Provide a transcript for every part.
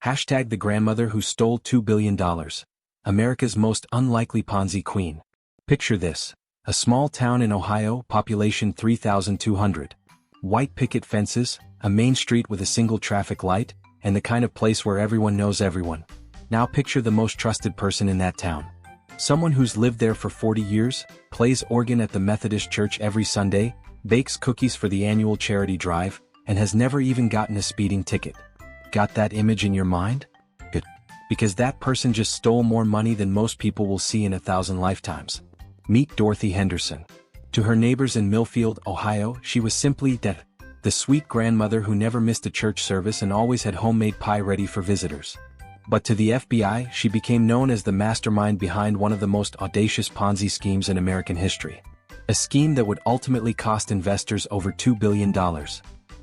Hashtag the grandmother who stole $2 billion. America's most unlikely Ponzi queen. Picture this. A small town in Ohio, population 3,200. White picket fences, a main street with a single traffic light, and the kind of place where everyone knows everyone. Now picture the most trusted person in that town. Someone who's lived there for 40 years, plays organ at the Methodist Church every Sunday, bakes cookies for the annual charity drive, and has never even gotten a speeding ticket. Got that image in your mind? Good. Because that person just stole more money than most people will see in 1,000 lifetimes. Meet Dorothy Henderson. To her neighbors in Millfield, Ohio, she was simply the sweet grandmother who never missed a church service and always had homemade pie ready for visitors. But to the FBI, she became known as the mastermind behind one of the most audacious Ponzi schemes in American history. A scheme that would ultimately cost investors over $2 billion.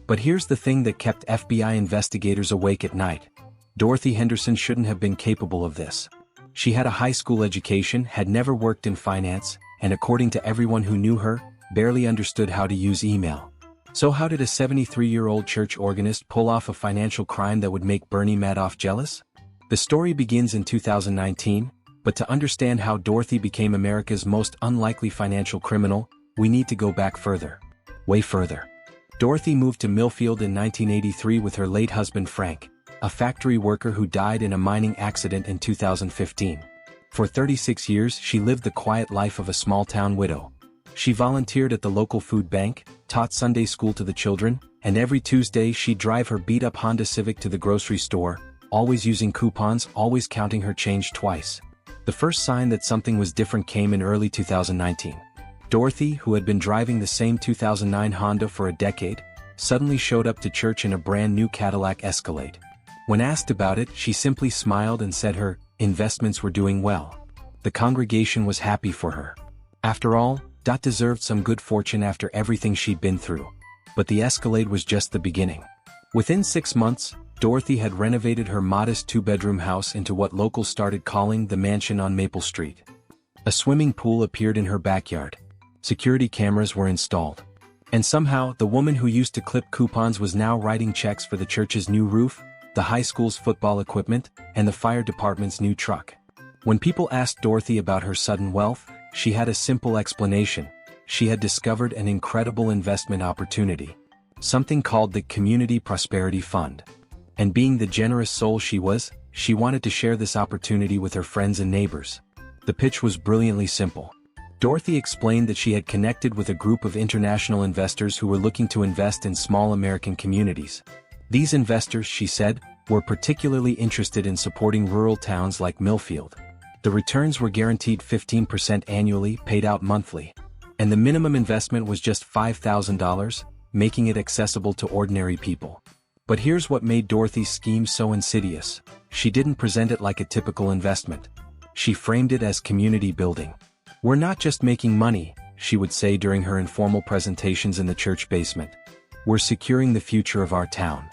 But here's the thing that kept FBI investigators awake at night. Dorothy Henderson shouldn't have been capable of this. She had a high school education, had never worked in finance, and according to everyone who knew her, barely understood how to use email. So how did a 73-year-old church organist pull off a financial crime that would make Bernie Madoff jealous? The story begins in 2019, but to understand how Dorothy became America's most unlikely financial criminal, we need to go back further. Way further. Dorothy moved to Millfield in 1983 with her late husband Frank, a factory worker who died in a mining accident in 2015. For 36 years she lived the quiet life of a small-town widow. She volunteered at the local food bank, taught Sunday school to the children, and every Tuesday she'd drive her beat-up Honda Civic to the grocery store, always using coupons, always counting her change twice. The first sign that something was different came in early 2019. Dorothy, who had been driving the same 2009 Honda for a decade, suddenly showed up to church in a brand new Cadillac Escalade. When asked about it, she simply smiled and said her investments were doing well. The congregation was happy for her. After all, Dot deserved some good fortune after everything she'd been through. But the Escalade was just the beginning. Within 6 months, Dorothy had renovated her modest 2-bedroom house into what locals started calling the mansion on Maple Street. A swimming pool appeared in her backyard. Security cameras were installed. And somehow, the woman who used to clip coupons was now writing checks for the church's new roof, the high school's football equipment, and the fire department's new truck. When people asked Dorothy about her sudden wealth, she had a simple explanation. She had discovered an incredible investment opportunity. Something called the Community Prosperity Fund. And being the generous soul she was, she wanted to share this opportunity with her friends and neighbors. The pitch was brilliantly simple. Dorothy explained that she had connected with a group of international investors who were looking to invest in small American communities. These investors, she said, were particularly interested in supporting rural towns like Millfield. The returns were guaranteed 15% annually, paid out monthly. And the minimum investment was just $5,000, making it accessible to ordinary people. But here's what made Dorothy's scheme so insidious. She didn't present it like a typical investment. She framed it as community building. "We're not just making money," she would say during her informal presentations in the church basement. "We're securing the future of our town."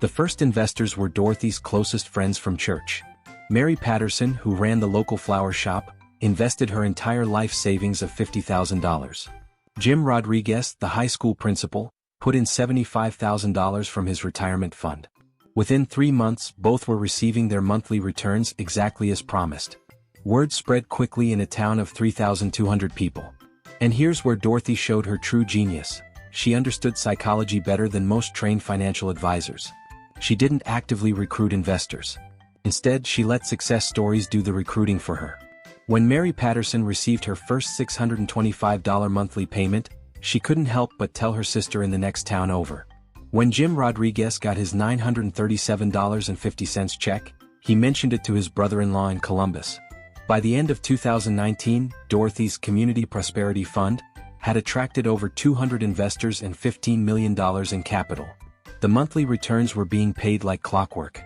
The first investors were Dorothy's closest friends from church. Mary Patterson, who ran the local flower shop, invested her entire life savings of $50,000. Jim Rodriguez, the high school principal, put in $75,000 from his retirement fund. Within 3 months, both were receiving their monthly returns exactly as promised. Word spread quickly in a town of 3,200 people. And here's where Dorothy showed her true genius. She understood psychology better than most trained financial advisors. She didn't actively recruit investors. Instead, she let success stories do the recruiting for her. When Mary Patterson received her first $625 monthly payment, she couldn't help but tell her sister in the next town over. When Jim Rodriguez got his $937.50 check, he mentioned it to his brother-in-law in Columbus. By the end of 2019, Dorothy's Community Prosperity Fund had attracted over 200 investors and $15 million in capital. The monthly returns were being paid like clockwork.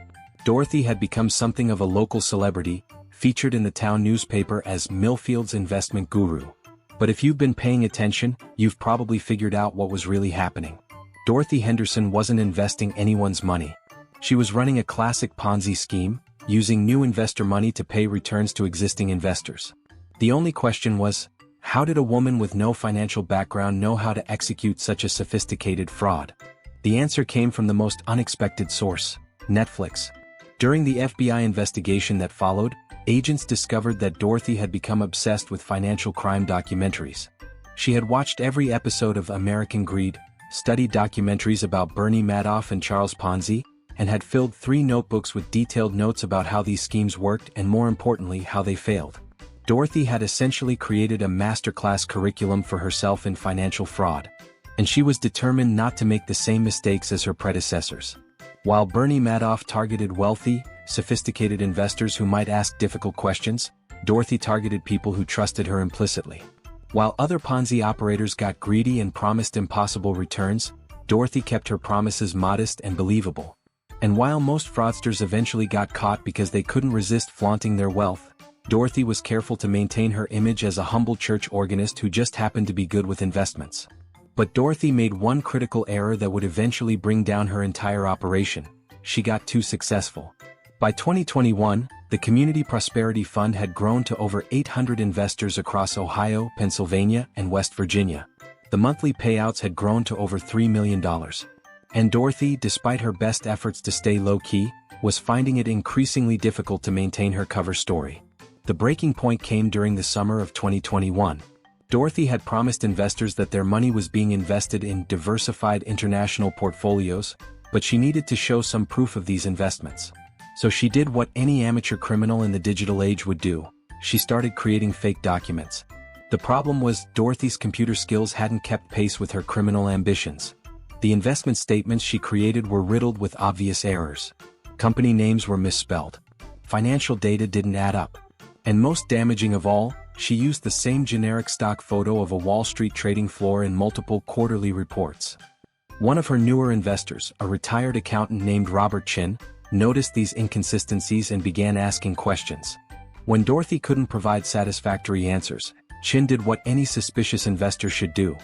Dorothy had become something of a local celebrity, featured in the town newspaper as Millfield's investment guru. But if you've been paying attention, you've probably figured out what was really happening. Dorothy Henderson wasn't investing anyone's money. She was running a classic Ponzi scheme, using new investor money to pay returns to existing investors. The only question was, how did a woman with no financial background know how to execute such a sophisticated fraud? The answer came from the most unexpected source: Netflix. During the FBI investigation that followed, agents discovered that Dorothy had become obsessed with financial crime documentaries. She had watched every episode of American Greed, studied documentaries about Bernie Madoff and Charles Ponzi, and had filled 3 notebooks with detailed notes about how these schemes worked and, more importantly, how they failed. Dorothy had essentially created a masterclass curriculum for herself in financial fraud, and she was determined not to make the same mistakes as her predecessors. While Bernie Madoff targeted wealthy, sophisticated investors who might ask difficult questions, Dorothy targeted people who trusted her implicitly. While other Ponzi operators got greedy and promised impossible returns, Dorothy kept her promises modest and believable. And while most fraudsters eventually got caught because they couldn't resist flaunting their wealth, Dorothy was careful to maintain her image as a humble church organist who just happened to be good with investments. But Dorothy made one critical error that would eventually bring down her entire operation. She got too successful. By 2021, the Community Prosperity Fund had grown to over 800 investors across Ohio, Pennsylvania, and West Virginia. The monthly payouts had grown to over $3 million. And Dorothy, despite her best efforts to stay low-key, was finding it increasingly difficult to maintain her cover story. The breaking point came during the summer of 2021. Dorothy had promised investors that their money was being invested in diversified international portfolios, but she needed to show some proof of these investments. So she did what any amateur criminal in the digital age would do. She started creating fake documents. The problem was Dorothy's computer skills hadn't kept pace with her criminal ambitions. The investment statements she created were riddled with obvious errors. Company names were misspelled. Financial data didn't add up. And most damaging of all, she used the same generic stock photo of a Wall Street trading floor in multiple quarterly reports. One of her newer investors, a retired accountant named Robert Chin, noticed these inconsistencies and began asking questions. When Dorothy couldn't provide satisfactory answers, Chin did what any suspicious investor should do.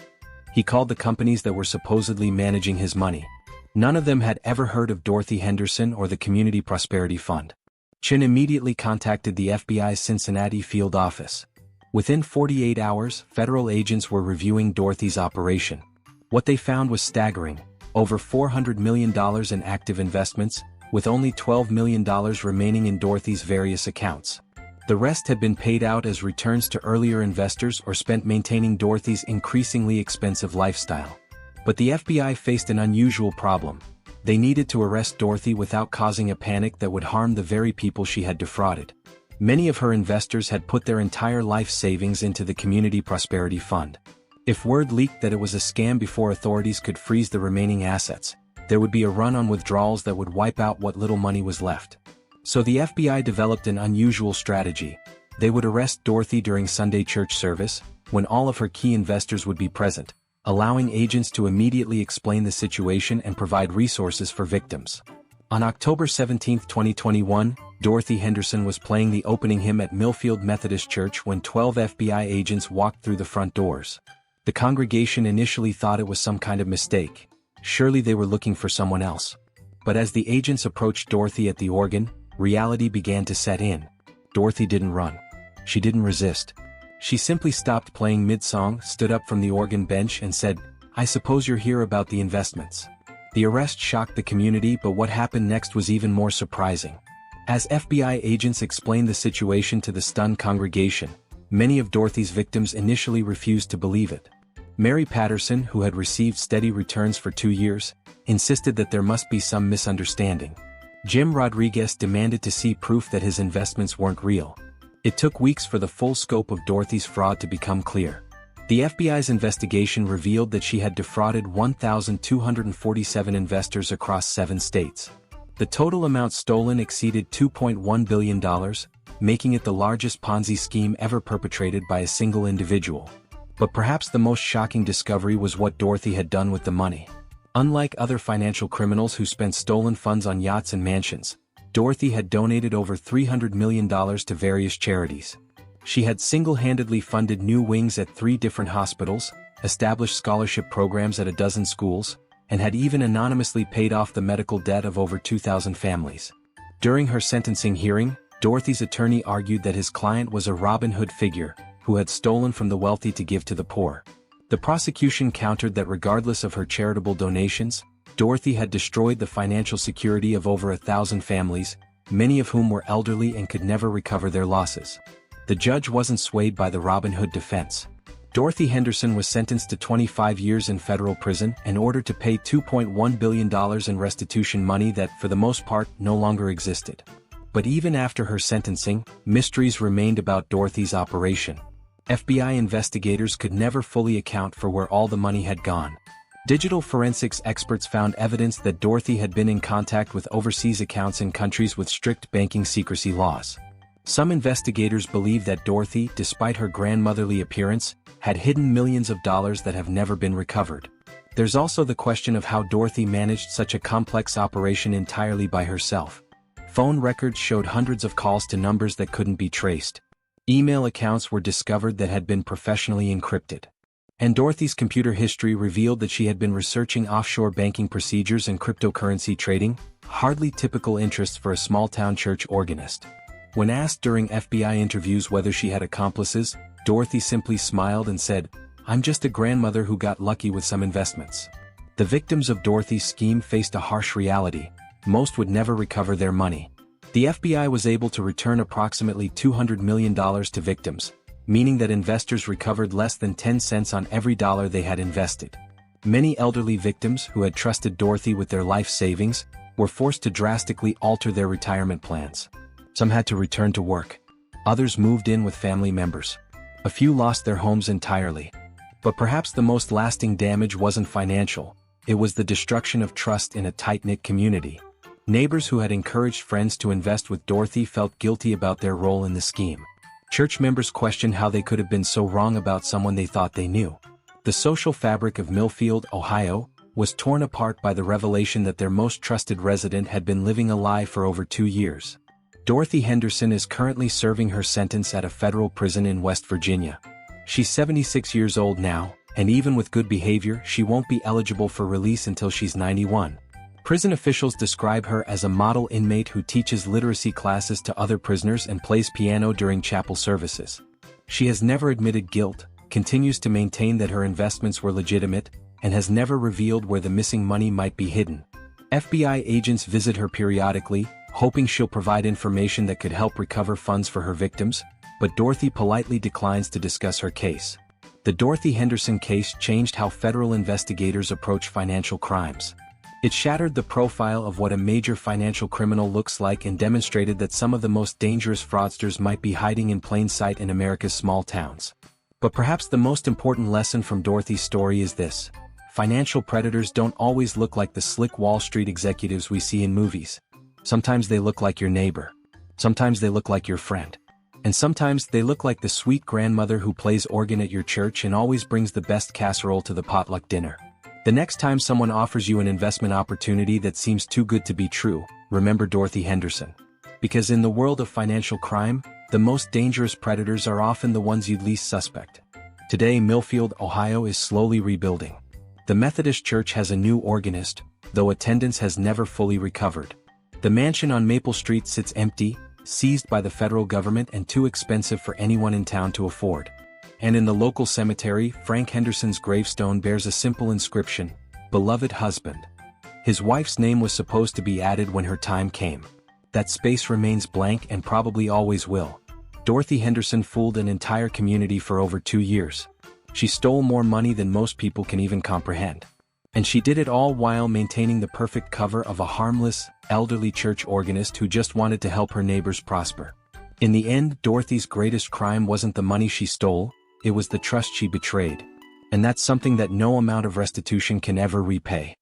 He called the companies that were supposedly managing his money. None of them had ever heard of Dorothy Henderson or the Community Prosperity Fund. Chin immediately contacted the FBI's Cincinnati field office. Within 48 hours, federal agents were reviewing Dorothy's operation. What they found was staggering: over $400 million in active investments, with only $12 million remaining in Dorothy's various accounts. The rest had been paid out as returns to earlier investors or spent maintaining Dorothy's increasingly expensive lifestyle. But the FBI faced an unusual problem. They needed to arrest Dorothy without causing a panic that would harm the very people she had defrauded. Many of her investors had put their entire life savings into the Community Prosperity Fund. If word leaked that it was a scam before authorities could freeze the remaining assets, there would be a run on withdrawals that would wipe out what little money was left. So the FBI developed an unusual strategy. They would arrest Dorothy during Sunday church service, when all of her key investors would be present, allowing agents to immediately explain the situation and provide resources for victims. On October 17, 2021, Dorothy Henderson was playing the opening hymn at Millfield Methodist Church when 12 FBI agents walked through the front doors. The congregation initially thought it was some kind of mistake. Surely they were looking for someone else. But as the agents approached Dorothy at the organ, reality began to set in. Dorothy didn't run. She didn't resist. She simply stopped playing mid-song, stood up from the organ bench and said, "I suppose you're here about the investments." The arrest shocked the community, but what happened next was even more surprising. As FBI agents explained the situation to the stunned congregation, many of Dorothy's victims initially refused to believe it. Mary Patterson, who had received steady returns for 2 years, insisted that there must be some misunderstanding. Jim Rodriguez demanded to see proof that his investments weren't real. It took weeks for the full scope of Dorothy's fraud to become clear. The FBI's investigation revealed that she had defrauded 1,247 investors across 7 states. The total amount stolen exceeded $2.1 billion, making it the largest Ponzi scheme ever perpetrated by a single individual. But perhaps the most shocking discovery was what Dorothy had done with the money. Unlike other financial criminals who spent stolen funds on yachts and mansions, Dorothy had donated over $300 million to various charities. She had single-handedly funded new wings at 3 different hospitals, established scholarship programs at a dozen schools, and had even anonymously paid off the medical debt of over 2,000 families. During her sentencing hearing, Dorothy's attorney argued that his client was a Robin Hood figure, who had stolen from the wealthy to give to the poor. The prosecution countered that regardless of her charitable donations, Dorothy had destroyed the financial security of over 1,000 families, many of whom were elderly and could never recover their losses. The judge wasn't swayed by the Robin Hood defense. Dorothy Henderson was sentenced to 25 years in federal prison and ordered to pay $2.1 billion in restitution money that, for the most part, no longer existed. But even after her sentencing, mysteries remained about Dorothy's operation. FBI investigators could never fully account for where all the money had gone. Digital forensics experts found evidence that Dorothy had been in contact with overseas accounts in countries with strict banking secrecy laws. Some investigators believe that Dorothy, despite her grandmotherly appearance, had hidden millions of dollars that have never been recovered. There's also the question of how Dorothy managed such a complex operation entirely by herself. Phone records showed hundreds of calls to numbers that couldn't be traced. Email accounts were discovered that had been professionally encrypted. And Dorothy's computer history revealed that she had been researching offshore banking procedures and cryptocurrency trading, hardly typical interests for a small-town church organist. When asked during FBI interviews whether she had accomplices, Dorothy simply smiled and said, "I'm just a grandmother who got lucky with some investments." The victims of Dorothy's scheme faced a harsh reality: most would never recover their money. The FBI was able to return approximately $200 million to victims, meaning that investors recovered less than 10 cents on every dollar they had invested. Many elderly victims who had trusted Dorothy with their life savings were forced to drastically alter their retirement plans. Some had to return to work. Others moved in with family members. A few lost their homes entirely. But perhaps the most lasting damage wasn't financial. It was the destruction of trust in a tight-knit community. Neighbors who had encouraged friends to invest with Dorothy felt guilty about their role in the scheme. Church members questioned how they could have been so wrong about someone they thought they knew. The social fabric of Millfield, Ohio, was torn apart by the revelation that their most trusted resident had been living a lie for over 2 years. Dorothy Henderson is currently serving her sentence at a federal prison in West Virginia. She's 76 years old now, and even with good behavior, she won't be eligible for release until she's 91. Prison officials describe her as a model inmate who teaches literacy classes to other prisoners and plays piano during chapel services. She has never admitted guilt, continues to maintain that her investments were legitimate, and has never revealed where the missing money might be hidden. FBI agents visit her periodically, hoping she'll provide information that could help recover funds for her victims, but Dorothy politely declines to discuss her case. The Dorothy Henderson case changed how federal investigators approach financial crimes. It shattered the profile of what a major financial criminal looks like and demonstrated that some of the most dangerous fraudsters might be hiding in plain sight in America's small towns. But perhaps the most important lesson from Dorothy's story is this: financial predators don't always look like the slick Wall Street executives we see in movies. Sometimes they look like your neighbor. Sometimes they look like your friend. And sometimes they look like the sweet grandmother who plays organ at your church and always brings the best casserole to the potluck dinner. The next time someone offers you an investment opportunity that seems too good to be true, remember Dorothy Henderson. Because in the world of financial crime, the most dangerous predators are often the ones you'd least suspect. Today, Millfield, Ohio is slowly rebuilding. The Methodist Church has a new organist, though attendance has never fully recovered. The mansion on Maple Street sits empty, seized by the federal government and too expensive for anyone in town to afford. And in the local cemetery, Frank Henderson's gravestone bears a simple inscription: "Beloved husband." His wife's name was supposed to be added when her time came. That space remains blank and probably always will. Dorothy Henderson fooled an entire community for over 2 years. She stole more money than most people can even comprehend. And she did it all while maintaining the perfect cover of a harmless, elderly church organist who just wanted to help her neighbors prosper. In the end, Dorothy's greatest crime wasn't the money she stole, it was the trust she betrayed. And that's something that no amount of restitution can ever repay.